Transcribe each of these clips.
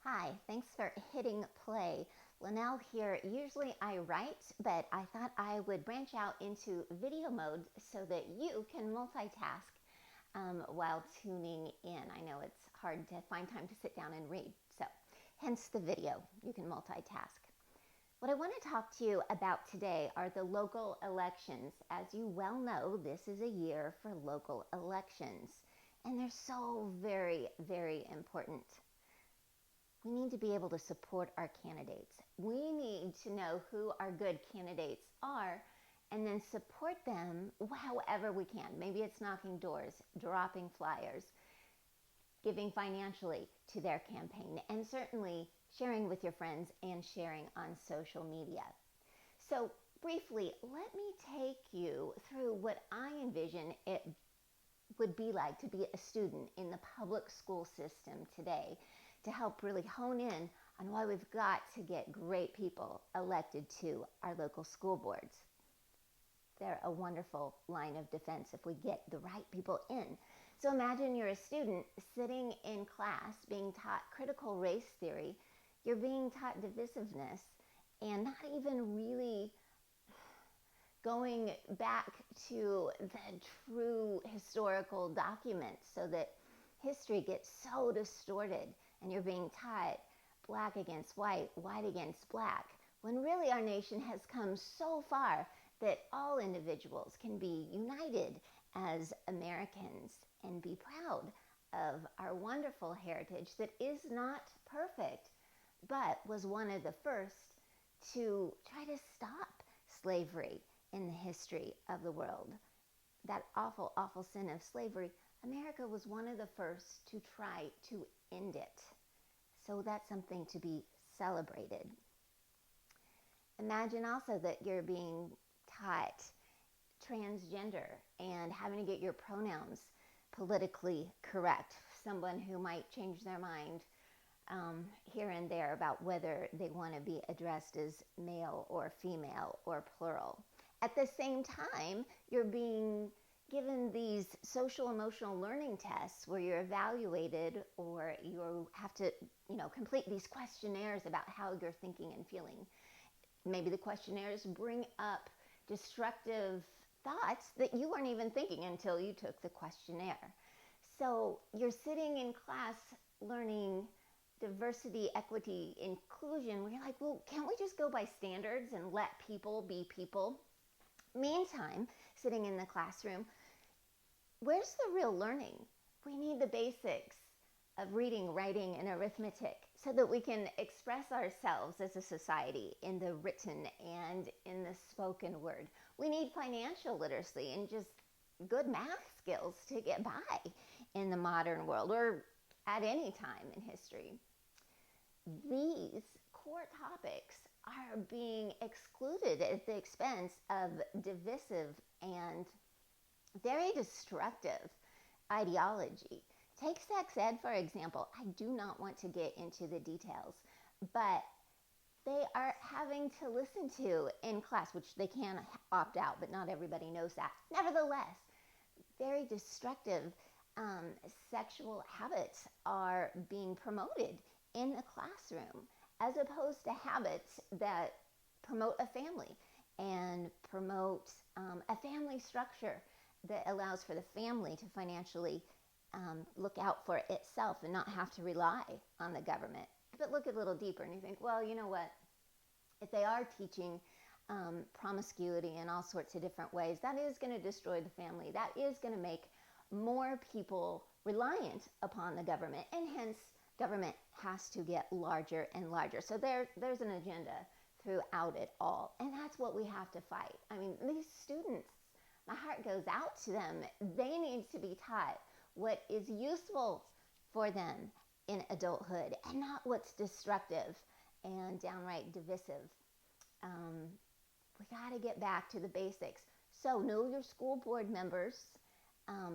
Hi, thanks for hitting play. Linnell here. Usually I write, but I thought I would branch out into video mode so that you can multitask while tuning in. I know it's hard to find time to sit down and read, so hence the video. You can multitask. What I want to talk to you about today are the local elections. As you well know, this is a year for local elections, and they're so very, very important. We need to be able to support our candidates. We need to know who our good candidates are and then support them however we can. Maybe it's knocking doors, dropping flyers, giving financially to their campaign, and certainly sharing with your friends and sharing on social media. So briefly, let me take you through what I envision it would be like to be a student in the public school system today, to help really hone in on why we've got to get great people elected to our local school boards. They're a wonderful line of defense if we get the right people in. So imagine you're a student sitting in class being taught critical race theory. You're being taught divisiveness and not even really going back to the true historical documents, so that history gets so distorted and you're being taught black against white, white against black, when really our nation has come so far that all individuals can be united as Americans and be proud of our wonderful heritage that is not perfect, but was one of the first to try to stop slavery in the history of the world. That awful, awful sin of slavery, America was one of the first to try to end it. So that's something to be celebrated. Imagine also that you're being taught transgender and having to get your pronouns politically correct. Someone who might change their mind here and there about whether they want to be addressed as male or female or plural. At the same time, you're being given these social emotional learning tests where you're evaluated, or you have to, complete these questionnaires about how you're thinking and feeling. Maybe the questionnaires bring up destructive thoughts that you weren't even thinking until you took the questionnaire. So you're sitting in class learning diversity, equity, inclusion, where you're like, well, can't we just go by standards and let people be people? Meantime, sitting in the classroom, where's the real learning? We need the basics of reading, writing, and arithmetic so that we can express ourselves as a society in the written and in the spoken word. We need financial literacy and just good math skills to get by in the modern world or at any time in history. These core topics are being excluded at the expense of divisive and very destructive ideology. Take sex ed, for example. I do not want to get into the details, but they are having to listen to in class, which they can opt out, but not everybody knows that. Nevertheless, very destructive sexual habits are being promoted in the classroom, as opposed to habits that promote a family and promote a family structure that allows for the family to financially look out for itself and not have to rely on the government. But look a little deeper and you think, well, you know what? If they are teaching promiscuity in all sorts of different ways, that is going to destroy the family. That is going to make more people reliant upon the government, and hence government has to get larger and larger. So there's an agenda throughout it all, and that's what we have to fight. I mean, these students, my heart goes out to them. They need to be taught what is useful for them in adulthood and not what's destructive and downright divisive. We got to get back to the basics. So know your school board members,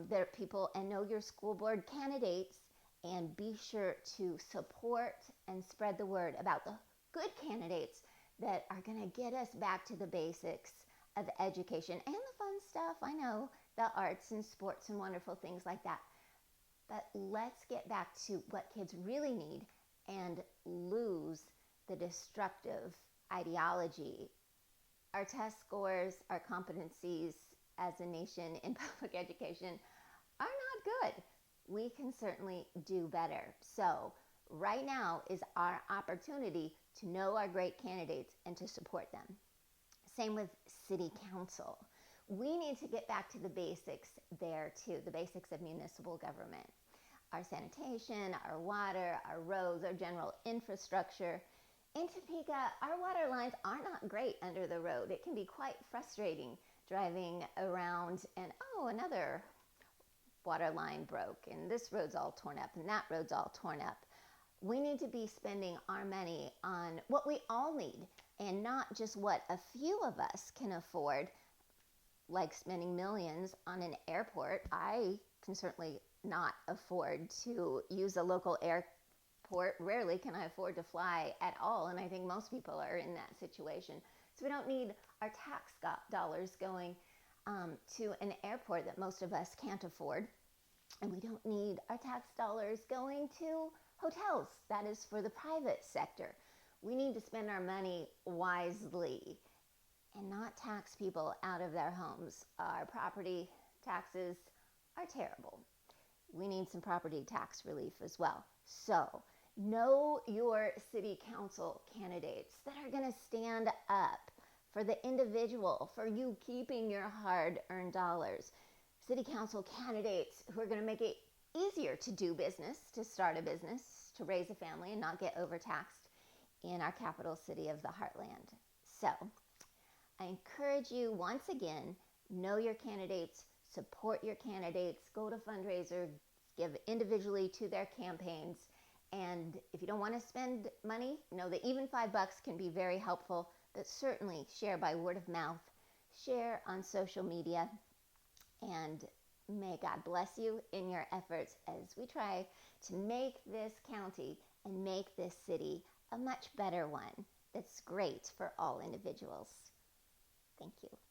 their people, and know your school board candidates, and be sure to support and spread the word about the good candidates that are going to get us back to the basics of education and the fun stuff. I know, the arts and sports and wonderful things like that. But let's get back to what kids really need and lose the destructive ideology. Our test scores, our competencies as a nation in public education are not good. We can certainly do better. So right now is our opportunity to know our great candidates and to support them. Same with city council. We need to get back to the basics there too, the basics of municipal government. Our sanitation, our water, our roads, our general infrastructure. In Topeka, our water lines are not great under the road. It can be quite frustrating driving around and, another water line broke and this road's all torn up and that road's all torn up. We need to be spending our money on what we all need and not just what a few of us can afford, like spending millions on an airport. I can certainly not afford to use a local airport. Rarely can I afford to fly at all, and I think most people are in that situation. So we don't need our tax dollars going to an airport that most of us can't afford. And we don't need our tax dollars going to hotels. That is for the private sector. We need to spend our money wisely and not tax people out of their homes. Our property taxes are terrible. We need some property tax relief as well. So know your city council candidates that are going to stand up for the individual, for you keeping your hard-earned dollars. City council candidates who are going to make it easier to do business, to start a business, to raise a family and not get overtaxed in our capital city of the heartland. So I encourage you once again, know your candidates, support your candidates, go to fundraisers, give individually to their campaigns. And if you don't want to spend money, know that even $5 can be very helpful, but certainly share by word of mouth, share on social media, and may God bless you in your efforts as we try to make this county and make this city a much better one that's great for all individuals. Thank you.